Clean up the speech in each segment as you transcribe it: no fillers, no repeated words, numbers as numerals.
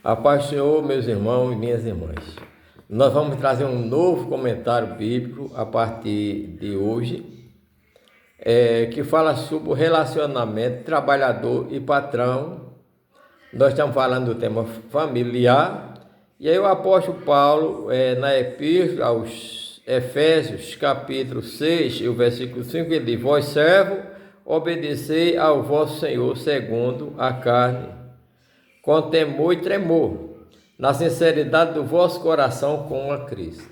A paz do Senhor, meus irmãos e minhas irmãs. Nós vamos trazer um novo comentário bíblico a partir de hoje, que fala sobre o relacionamento trabalhador e patrão. Nós estamos falando do tema familiar. E aí o apóstolo Paulo, na epístola aos Efésios, capítulo 6, e o versículo 5, ele diz: Vós, servo, obedecei ao vosso Senhor segundo a carne, com temor e tremor, na sinceridade do vosso coração como a Cristo.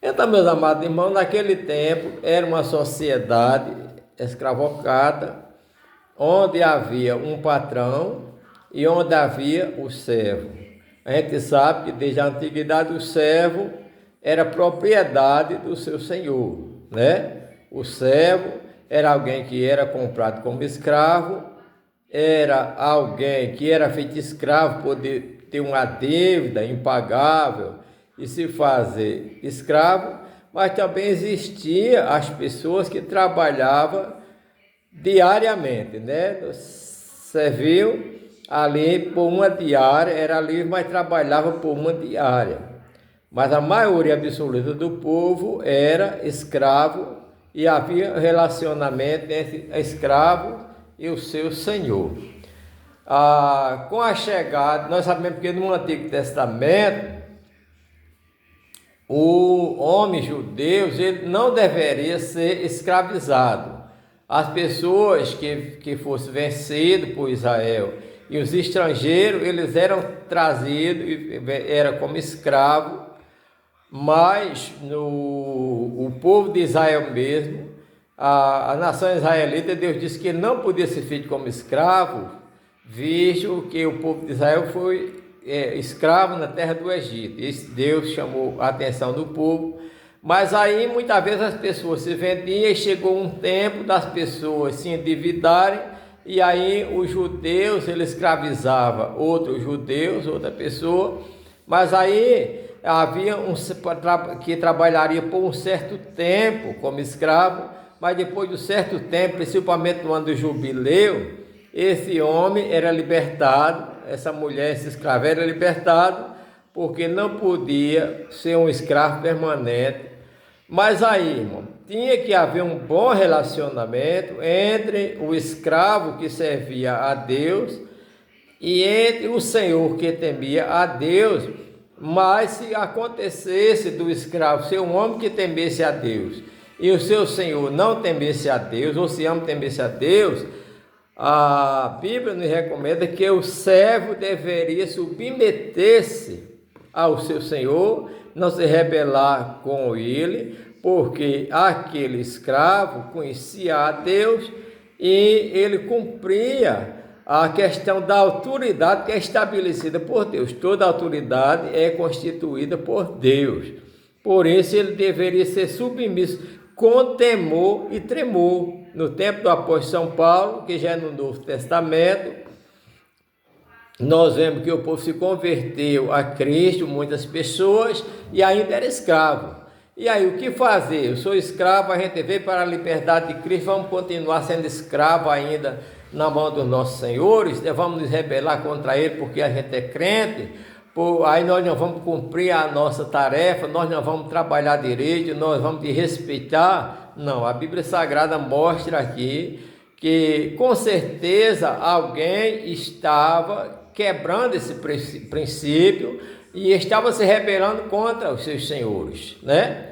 Então, meus amados irmãos, naquele tempo era uma sociedade escravocrata, onde havia um patrão e onde havia o servo. A gente sabe que desde a antiguidade o servo era propriedade do seu senhor, né? O servo era alguém que era comprado como escravo, era alguém que era feito escravo, poder ter uma dívida impagável e se fazer escravo, mas também existia as pessoas que trabalhavam diariamente, né? Serviam ali por uma diária, era livre, mas trabalhava por uma diária. Mas a maioria absoluta do povo era escravo e havia relacionamento entre escravo e o seu senhor. Com a chegada, nós sabemos que no Antigo Testamento, o homem judeu ele não deveria ser escravizado. As pessoas que fossem vencidas por Israel e os estrangeiros, eles eram trazidos, era como escravo, mas o povo de Israel mesmo, a nação israelita, Deus disse que ele não podia ser feito como escravo, visto que o povo de Israel foi escravo na terra do Egito. Deus chamou a atenção do povo, mas aí muitas vezes as pessoas se vendiam e chegou um tempo das pessoas se endividarem, e aí os judeus, ele escravizava outros judeus, outra pessoa, mas aí havia que trabalharia por um certo tempo como escravo, mas depois de um certo tempo, principalmente no ano do jubileu, esse homem era libertado, essa mulher, esse escravo era libertado, porque não podia ser um escravo permanente. Mas aí, irmão, tinha que haver um bom relacionamento entre o escravo que servia a Deus e entre o senhor que temia a Deus. Mas se acontecesse do escravo ser um homem que temesse a Deus e o seu senhor não temesse a Deus, ou se ambos temesse a Deus, a Bíblia nos recomenda que o servo deveria submeter-se ao seu senhor, não se rebelar com ele, porque aquele escravo conhecia a Deus e ele cumpria a questão da autoridade que é estabelecida por Deus. Toda autoridade é constituída por Deus. Por isso ele deveria ser submisso com temor e tremor. No tempo do apóstolo São Paulo, que já é no Novo Testamento, nós vemos que o povo se converteu a Cristo, muitas pessoas, e ainda era escravo. E aí, o que fazer? Eu sou escravo, a gente veio para a liberdade de Cristo, vamos continuar sendo escravo ainda na mão dos nossos senhores, vamos nos rebelar contra ele porque a gente é crente, aí nós não vamos cumprir a nossa tarefa, nós não vamos trabalhar direito, nós vamos te respeitar. Não, a Bíblia Sagrada mostra aqui que com certeza alguém estava quebrando esse princípio e estava se rebelando contra os seus senhores, né?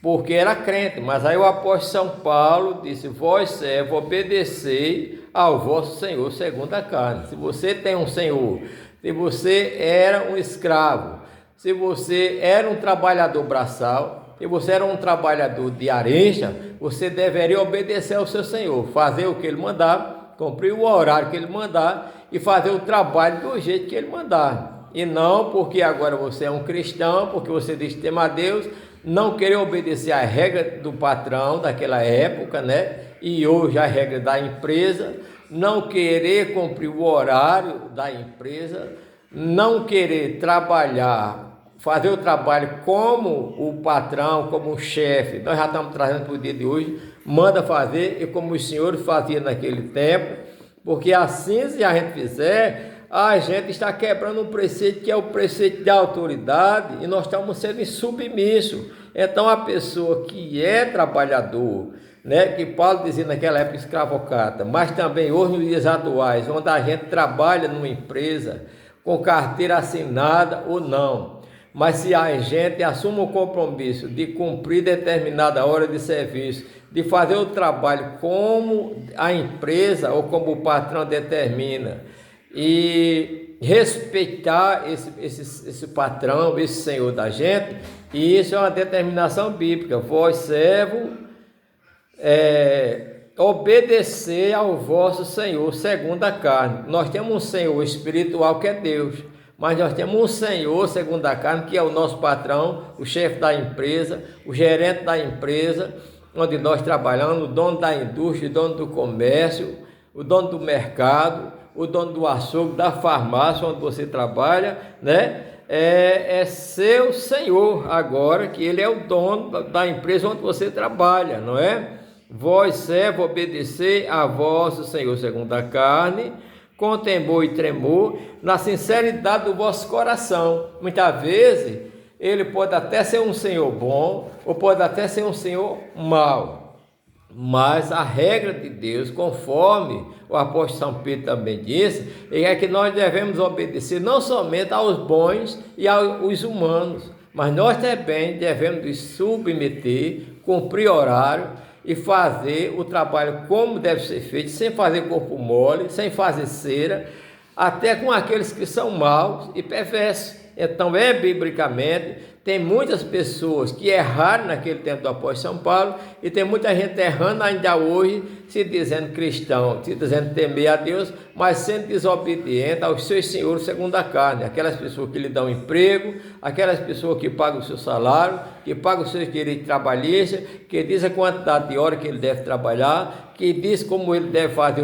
Porque era crente. Mas aí o apóstolo São Paulo disse: Vós, servo, obedecei ao vosso Senhor segundo a carne. Se você tem um senhor, se você era um escravo, se você era um trabalhador braçal, se você era um trabalhador diarista, você deveria obedecer ao seu senhor, fazer o que ele mandar, cumprir o horário que ele mandar e fazer o trabalho do jeito que ele mandar. E não porque agora você é um cristão, porque você diz que tem a Deus, não querer obedecer à regra do patrão daquela época, né? E hoje a regra da empresa, não querer cumprir o horário da empresa, não querer trabalhar, fazer o trabalho como o patrão, como o chefe, nós já estamos trazendo para o dia de hoje, manda fazer, e como os senhores faziam naquele tempo, porque assim, se a gente fizer, a gente está quebrando um preceito que é o preceito da autoridade e nós estamos sendo submissos. Então a pessoa que é trabalhador, né, que Paulo dizia naquela época escravocrata, mas também hoje nos dias atuais, onde a gente trabalha numa empresa com carteira assinada ou não, mas se a gente assume o compromisso de cumprir determinada hora de serviço, de fazer o trabalho como a empresa ou como o patrão determina, e respeitar esse patrão, esse senhor da gente, e isso é uma determinação bíblica. Vós, servo, obedecer ao vosso Senhor segundo a carne. Nós temos um Senhor espiritual que é Deus, mas nós temos um Senhor segundo a carne, que é o nosso patrão, o chefe da empresa, o gerente da empresa onde nós trabalhamos, o dono da indústria, o dono do comércio, o dono do mercado, o dono do açougue, da farmácia onde você trabalha, né? É seu Senhor agora, que ele é o dono da empresa onde você trabalha, não é? Vós, servo, obedecer a vosso Senhor segundo a carne, com temor e tremor, na sinceridade do vosso coração. Muitas vezes, ele pode até ser um Senhor bom, ou pode até ser um Senhor mau. Mas a regra de Deus, conforme o apóstolo São Pedro também disse, é que nós devemos obedecer não somente aos bons e aos humanos, mas nós também devemos nos submeter, cumprir horário e fazer o trabalho como deve ser feito, sem fazer corpo mole, sem fazer cera, até com aqueles que são maus e perversos. Então, biblicamente, tem muitas pessoas que erraram naquele tempo do apóstolo São Paulo, e tem muita gente errando ainda hoje, se dizendo cristão, se dizendo temer a Deus, mas sendo desobediente aos seus senhores segundo a carne. Aquelas pessoas que lhe dão emprego, aquelas pessoas que pagam o seu salário, que pagam os seus direitos trabalhistas, que diz a quantidade de hora que ele deve trabalhar, que diz como ele deve fazer